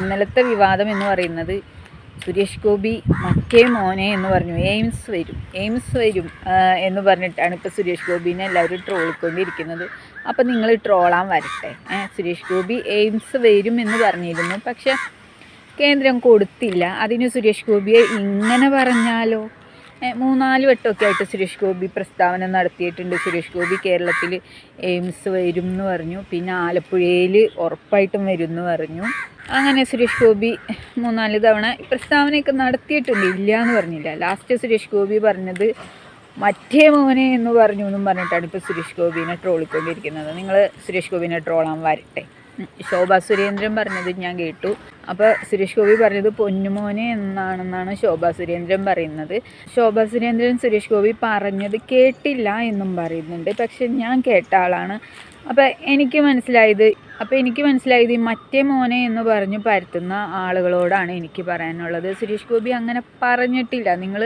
ഇന്നലത്തെ വിവാദം എന്ന് പറയുന്നത് സുരേഷ് ഗോപി മറ്റേ മോനെ എന്ന് പറഞ്ഞു എയിംസ് വരും എന്ന് പറഞ്ഞിട്ടാണ് ഇപ്പോൾ സുരേഷ് ഗോപിനെ എല്ലാവരും ട്രോളിക്കൊണ്ടിരിക്കുന്നത്. അപ്പം നിങ്ങൾ ട്രോളാൻ വരട്ടെ. സുരേഷ് ഗോപി എയിംസ് വരും എന്ന് പറഞ്ഞിരുന്നു, പക്ഷെ കേന്ദ്രം കൊടുത്തില്ല. അതിന് സുരേഷ് ഗോപിയെ ഇങ്ങനെ പറഞ്ഞാലോ? 3-4 വട്ടമൊക്കെ ആയിട്ട് സുരേഷ് ഗോപി പ്രസ്താവന നടത്തിയിട്ടുണ്ട്. സുരേഷ് ഗോപി കേരളത്തിൽ എയിംസ് വരും എന്ന് പറഞ്ഞു, പിന്നെ ആലപ്പുഴയിൽ ഉറപ്പായിട്ടും വരും എന്ന് പറഞ്ഞു. അങ്ങനെ സുരേഷ് ഗോപി 3-4 തവണ പ്രസ്താവനയൊക്കെ നടത്തിയിട്ടുണ്ട്, ഇല്ല എന്ന് പറഞ്ഞില്ല. ലാസ്റ്റ് സുരേഷ് ഗോപി പറഞ്ഞത് മറ്റേ മോനെ എന്ന് പറഞ്ഞു എന്നും പറഞ്ഞിട്ടാണ് ഇപ്പോൾ സുരേഷ് ഗോപിനെ ട്രോളിക്കൊണ്ടിരിക്കുന്നത്. നിങ്ങൾ സുരേഷ് ഗോപിനെ ട്രോളാൻ വരട്ടെ. ശോഭാ സുരേന്ദ്രൻ പറഞ്ഞത് ഞാൻ കേട്ടു. അപ്പോൾ സുരേഷ് ഗോപി പറഞ്ഞത് പൊന്നുമോനെ എന്നാണെന്നാണ് ശോഭാ സുരേന്ദ്രൻ പറയുന്നത്. ശോഭാ സുരേന്ദ്രൻ സുരേഷ് ഗോപി പറഞ്ഞത് കേട്ടില്ല എന്നും പറയുന്നുണ്ട്, പക്ഷെ ഞാൻ കേട്ട ആളാണ്. അപ്പോൾ എനിക്ക് മനസ്സിലായത് ഈ മറ്റേ മോനെ എന്ന് പറഞ്ഞു പരത്തുന്ന ആളുകളോടാണ് എനിക്ക് പറയാനുള്ളത്. സുരേഷ് ഗോപി അങ്ങനെ പറഞ്ഞിട്ടില്ല. നിങ്ങൾ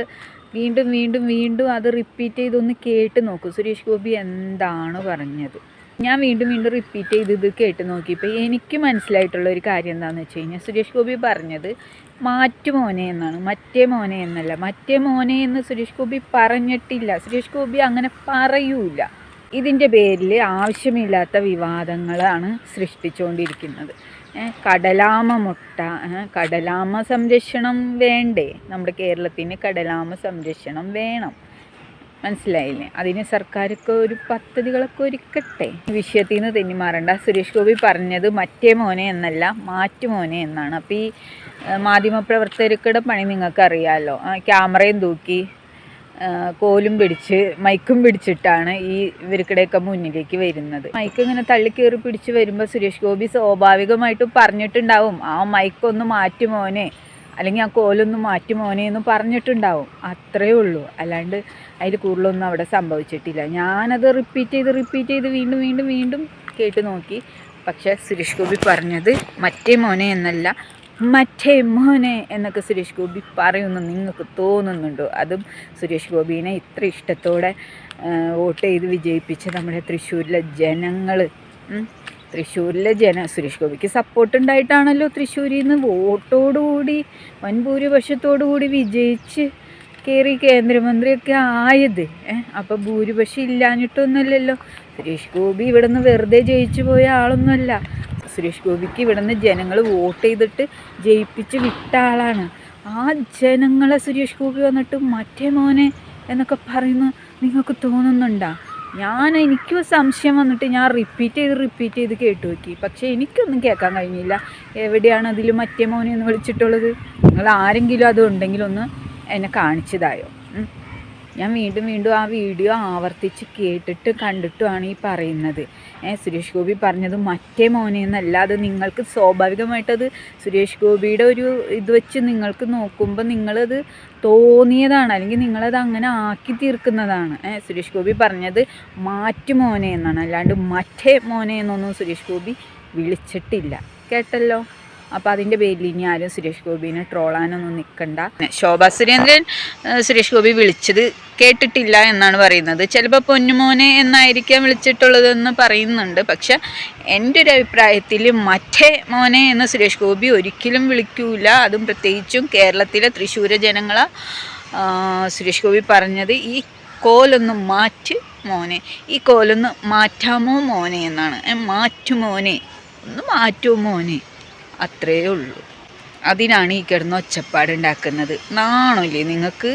വീണ്ടും അത് റിപ്പീറ്റ് ചെയ്തൊന്ന് കേട്ട് നോക്കൂ. സുരേഷ് ഗോപി എന്താണ് പറഞ്ഞത്? ഞാൻ വീണ്ടും റിപ്പീറ്റ് ചെയ്ത് കേട്ട് നോക്കിയപ്പോൾ എനിക്ക് മനസ്സിലായിട്ടുള്ള ഒരു കാര്യം എന്താണെന്ന് വെച്ച് കഴിഞ്ഞാൽ, സുരേഷ് ഗോപി പറഞ്ഞത് മാറ്റുമോനെ എന്നാണ്, മറ്റേ മോനെ എന്നല്ല. മറ്റേ മോനെ എന്ന് സുരേഷ് ഗോപി പറഞ്ഞിട്ടില്ല. സുരേഷ് ഗോപി അങ്ങനെ പറയൂല. ഇതിൻ്റെ പേരിൽ ആവശ്യമില്ലാത്ത വിവാദങ്ങളാണ് സൃഷ്ടിച്ചുകൊണ്ടിരിക്കുന്നത്. കടലാമ മുട്ട, കടലാമ സംരക്ഷണം വേണ്ടേ? നമ്മുടെ കേരളത്തിന് കടലാമ സംരക്ഷണം വേണം, മനസ്സിലായില്ലേ? അതിന് സർക്കാരൊക്കെ ഒരു പദ്ധതികളൊക്കെ ഒരുക്കട്ടെ. വിഷയത്തിൽ നിന്ന് തെന്നി മാറണ്ട. സുരേഷ് ഗോപി പറഞ്ഞത് മറ്റേ മോനെ എന്നല്ല, മാറ്റുമോനെ എന്നാണ്. അപ്പോൾ ഈ മാധ്യമപ്രവർത്തകരുടെ പണി നിങ്ങൾക്കറിയാമല്ലോ. ക്യാമറയും തൂക്കി കോലും പിടിച്ച് മൈക്കും പിടിച്ചിട്ടാണ് ഈ ഇവർക്കിടെയൊക്കെ മുന്നിലേക്ക് വരുന്നത്. മൈക്ക് ഇങ്ങനെ തള്ളിക്കയറി പിടിച്ച് വരുമ്പോൾ സുരേഷ് ഗോപി സ്വാഭാവികമായിട്ടും പറഞ്ഞിട്ടുണ്ടാവും, ആ മൈക്കൊന്ന് മാറ്റുമോനെ അല്ലെങ്കിൽ ആ കോലൊന്ന് മാറ്റുമോനെ എന്ന് പറഞ്ഞിട്ടുണ്ടാവും. അത്രയേ ഉള്ളൂ, അല്ലാണ്ട് അതിൽ കൂടുതലൊന്നും അവിടെ സംഭവിച്ചിട്ടില്ല. ഞാനത് റിപ്പീറ്റ് ചെയ്ത് വീണ്ടും കേട്ട് നോക്കി. പക്ഷേ സുരേഷ് ഗോപി പറഞ്ഞത് മറ്റേ മോനെ എന്നല്ല, മറ്റേ മോനെ എന്നൊക്കെ സുരേഷ് ഗോപി പറയുമെന്ന് നിങ്ങൾക്ക് തോന്നുന്നുണ്ടോ? അതും സുരേഷ് ഗോപിനെ ഇത്ര ഇഷ്ടത്തോടെ വോട്ട് ചെയ്ത് വിജയിപ്പിച്ച നമ്മുടെ തൃശ്ശൂരിലെ ജനങ്ങൾ, സുരേഷ് ഗോപിക്ക് സപ്പോർട്ട് ഉണ്ടായിട്ടാണല്ലോ തൃശ്ശൂരിൽ നിന്ന് വോട്ടോടുകൂടി വൻഭൂരിപക്ഷത്തോടുകൂടി വിജയിച്ച് കയറി കേന്ദ്രമന്ത്രിയൊക്കെ ആയത്. അപ്പോൾ ഭൂരിപക്ഷം ഇല്ലാഞ്ഞിട്ടൊന്നുമല്ലല്ലോ. സുരേഷ് ഗോപി ഇവിടെ നിന്ന് വെറുതെ ജയിച്ചു പോയ ആളൊന്നുമല്ല. സുരേഷ് ഗോപിക്ക് ഇവിടെ നിന്ന് ജനങ്ങൾ വോട്ട് ചെയ്തിട്ട് ജയിപ്പിച്ച് വിട്ട ആളാണ്. ആ ജനങ്ങളെ സുരേഷ് ഗോപി വന്നിട്ട് മറ്റേ മോനെ എന്നൊക്കെ പറയുന്നു നിങ്ങൾക്ക് തോന്നുന്നുണ്ടോ? എനിക്കും സംശയം വന്നിട്ട് ഞാൻ റിപ്പീറ്റ് ചെയ്ത് കേട്ടു നോക്കി. പക്ഷേ എനിക്കൊന്നും കേൾക്കാൻ കഴിഞ്ഞില്ല. എവിടെയാണ് അതിൽ മറ്റേ മോനെ എന്ന് വിളിച്ചിട്ടുള്ളത്? നിങ്ങൾ ആരെങ്കിലും അത് ഉണ്ടെങ്കിൽ ഒന്ന് എന്നെ കാണിച്ചതായോ? ഞാൻ വീണ്ടും ആ വീഡിയോ ആവർത്തിച്ച് കേട്ടിട്ട് കണ്ടിട്ടുമാണ് ഈ പറയുന്നത്. സുരേഷ് ഗോപി പറഞ്ഞത് മറ്റേ മോനെ എന്നല്ല. അത് നിങ്ങൾക്ക് സ്വാഭാവികമായിട്ടത് സുരേഷ് ഗോപിയുടെ ഒരു ഇത് വെച്ച് നിങ്ങൾക്ക് നോക്കുമ്പോൾ നിങ്ങളത് തോന്നിയതാണ്, അല്ലെങ്കിൽ നിങ്ങളത് അങ്ങനെ ആക്കി തീർക്കുന്നതാണ്. സുരേഷ് ഗോപി പറഞ്ഞത് മാറ്റുമോനെ എന്നാണ്, അല്ലാണ്ട് മറ്റേ മോനെ എന്നൊന്നും സുരേഷ് ഗോപി വിളിച്ചിട്ടില്ല. കേട്ടല്ലോ? അപ്പോൾ അതിൻ്റെ പേരിൽ ഇനി ആരും സുരേഷ് ഗോപിനെ ട്രോളാനൊന്നും നിൽക്കണ്ട. ശോഭാ സുരേന്ദ്രൻ സുരേഷ് ഗോപി വിളിച്ചത് കേട്ടിട്ടില്ല എന്നാണ് പറയുന്നത്. ചിലപ്പോൾ പൊന്നുമോനെ എന്നായിരിക്കാം വിളിച്ചിട്ടുള്ളതെന്ന് പറയുന്നുണ്ട്. പക്ഷെ എൻ്റെ ഒരു അഭിപ്രായത്തിൽ മറ്റേ മോനെ എന്ന് സുരേഷ് ഗോപി ഒരിക്കലും വിളിക്കൂല. അതും പ്രത്യേകിച്ചും കേരളത്തിലെ തൃശ്ശൂർ ജനങ്ങളെ സുരേഷ് ഗോപി പറഞ്ഞത് ഈ കോലൊന്ന് മാറ്റ് മോനെ, ഈ കോലൊന്ന് മാറ്റാമോ മോനെ എന്നാണ്. മാറ്റുമോനെ, ഒന്ന് മാറ്റുമോ മോനെ, അത്രയേ ഉള്ളൂ. അതിനാണ് ഈ കിടന്ന് ഒച്ചപ്പാടുണ്ടാക്കുന്നത്. നാണമില്ലേ നിങ്ങൾക്ക്?